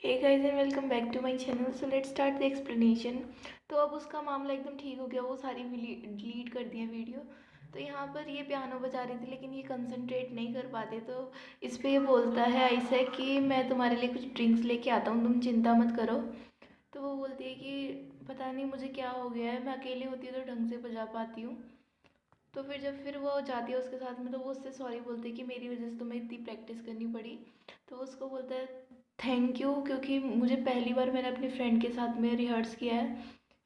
Hey guys and welcome back to my channel. So let's start the explanation. तो अब उसका मामला एकदम ठीक हो गया, वो सारी डिलीट कर दिया वीडियो। तो यहाँ पर ये पियानो बजा रही थी लेकिन ये कंसंट्रेट नहीं कर पाते, तो इस पे ये बोलता है ऐसा कि मैं तुम्हारे लिए कुछ ड्रिंक्स लेके आता हूँ, तुम चिंता मत करो। तो वो बोलती है कि पता नहीं मुझे क्या हो गया है, मैं अकेली होती हूँ तो ढंग से बजा पाती हूँ। तो फिर वो जाती है उसके साथ में, तो वो उससे सॉरी बोलती है कि मेरी वजह से तुम्हें इतनी प्रैक्टिस करनी पड़ी। तो वो उसको बोलता है थैंक यू, क्योंकि मुझे पहली बार मैंने अपने फ्रेंड के साथ में रिहर्स किया है।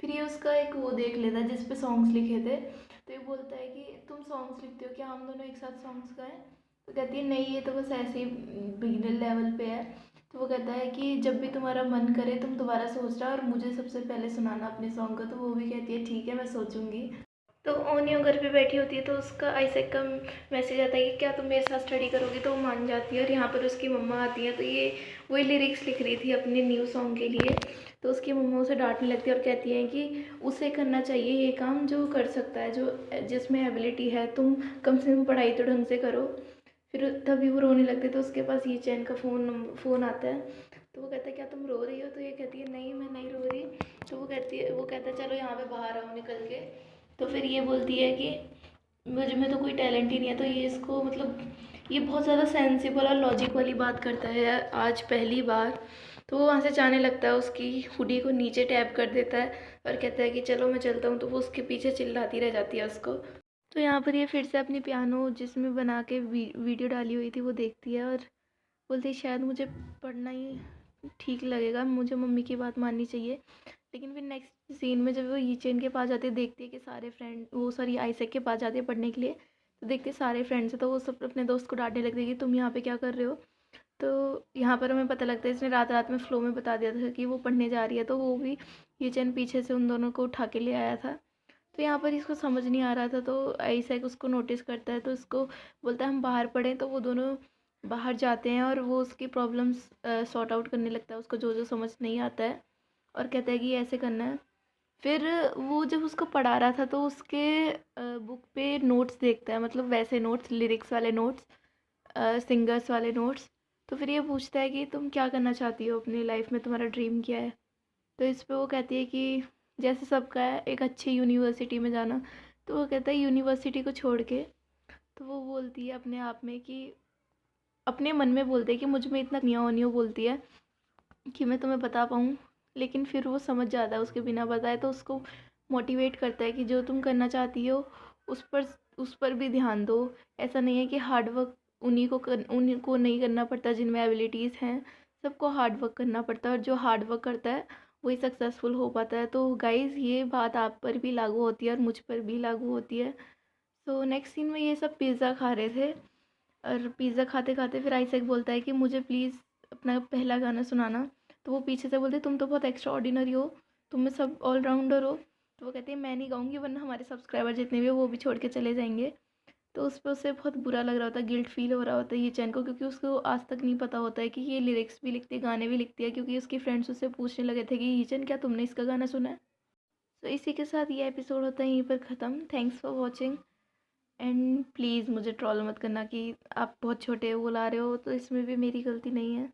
फिर ये उसका एक वो देख लेता है जिस पे सॉन्ग्स लिखे थे। तो ये बोलता है कि तुम सॉन्ग्स लिखते हो क्या, हम दोनों एक साथ सॉन्ग्स गाएं। तो कहती है नहीं, ये तो बस ऐसे ही बिगिनर लेवल पे है। तो वो कहता है कि जब भी तुम्हारा मन करे तुम दोबारा सोचना और मुझे सबसे पहले सुनाना अपने सॉन्ग का। तो वो भी कहती है ठीक है, मैं सोचूंगी। तो ओनियो घर पे बैठी होती है, तो उसका आइसैक का मैसेज आता है कि क्या तुम मेरे साथ स्टडी करोगी। तो वो मान जाती है और यहाँ पर उसकी मम्मा आती है। तो ये वही लिरिक्स लिख रही थी अपने न्यू सॉन्ग के लिए। तो उसकी मम्मा उसे डांटने लगती है और कहती है कि उसे करना चाहिए ये काम जो कर सकता है, जो जिसमें एबिलिटी है, तुम कम से कम पढ़ाई तो ढंग से करो। फिर तभी वो रोने लगते, तो उसके पास ये चैन का फ़ोन आता है। तो वो कहता है क्या तुम रो रही हो। तो ये कहती है नहीं मैं नहीं रो रही। तो वो कहता है चलो यहाँ पे बाहर आओ निकल के। तो फिर ये बोलती है कि मुझ में तो कोई टैलेंट ही नहीं है। तो ये इसको मतलब ये बहुत ज़्यादा सेंसिबल और लॉजिक वाली बात करता है आज पहली बार। तो वो वहाँ से जाने लगता है, उसकी हुडी को नीचे टैप कर देता है और कहता है कि चलो मैं चलता हूँ। तो वो उसके पीछे चिल्लाती रह जाती है उसको। तो यहाँ पर ये फिर से अपनी पियानो जिसमें बना के वीडियो डाली हुई थी वो देखती है और बोलती है शायद मुझे पढ़ना ही ठीक लगेगा, मुझे मम्मी की बात माननी चाहिए। लेकिन फिर नेक्स्ट सीन में जब वो ईचेन के पास जाती है, देखती है कि सारे फ्रेंड वो सॉरी आइसैक के पास जाती है पढ़ने के लिए। तो देखते सारे फ्रेंड्स हैं, तो वो सब अपने दोस्त को डांटने लगती है कि तुम यहाँ पे क्या कर रहे हो। तो यहाँ पर हमें पता लगता है इसने रात रात में फ्लो में बता दिया था कि वो पढ़ने जा रही है। तो वो भी ईचेन पीछे से उन दोनों को उठा के ले आया था। तो यहाँ पर इसको समझ नहीं आ रहा था, तो आइसैक उसको नोटिस करता है। तो उसको बोलता है हम बाहर पढ़ें। तो वो दोनों बाहर जाते हैं और वो उसकी प्रॉब्लम्स सॉर्ट आउट करने लगता है, उसको जो जो समझ नहीं आता है, और कहता है कि ये ऐसे करना है। फिर वो जब उसको पढ़ा रहा था तो उसके बुक पे नोट्स देखता है, मतलब वैसे नोट्स, लिरिक्स वाले नोट्स, सिंगर्स वाले नोट्स। तो फिर ये पूछता है कि तुम क्या करना चाहती हो अपनी लाइफ में, तुम्हारा ड्रीम क्या है। तो इस पे वो कहती है कि जैसे सबका है एक अच्छी यूनिवर्सिटी में जाना। तो वो कहता है यूनिवर्सिटी को छोड़ के। तो वो बोलती है अपने आप में कि अपने मन में बोलते हैं कि मुझ में इतना नियो नियो बोलती है कि मैं तुम्हें बता पाऊँ। लेकिन फिर वो समझ जाता है उसके बिना बताए, तो उसको मोटिवेट करता है कि जो तुम करना चाहती हो उस पर उस पर भी ध्यान दो। ऐसा नहीं है कि हार्ड वर्क उन्हीं को नहीं करना पड़ता जिनमें एबिलिटीज़ हैं, सबको हार्ड वर्क करना पड़ता है, और जो हार्ड वर्क करता है वही सक्सेसफुल हो पाता है। तो गाइज़ ये बात आप पर भी लागू होती है और मुझ पर भी लागू होती है। तो नेक्स्ट सीन में ये सब पिज़्ज़ा खा रहे थे, और पिज़्ज़ा खाते खाते फिर आइसैक बोलता है कि मुझे प्लीज़ अपना पहला गाना सुनाना। तो वो पीछे से बोलते तुम तो बहुत एक्स्ट्रा ऑर्डिनरी हो, तुम में सब ऑलराउंडर हो। तो वो कहती है मैं नहीं गाऊंगी वरना हमारे सब्सक्राइबर जितने भी हो वो भी छोड़ के चले जाएंगे। तो उस पर उसे बहुत बुरा लग रहा होता है, गिल्ट फील हो रहा होता है ये चैन को, क्योंकि उसको आज तक नहीं पता होता है कि ये लिरिक्स भी लिखती है, गाने भी लिखती है, क्योंकि उसके फ्रेंड्स उससे पूछने लगे थे कि ये चैन क्या तुमने इसका गाना सुना है। तो इसी के साथ ये एपिसोड होता है यहीं पर ख़त्म। Thanks for watching. And please मुझे ट्रोल मत करना कि आप बहुत छोटे हो, बुला रहे हो, तो इसमें भी मेरी गलती नहीं है।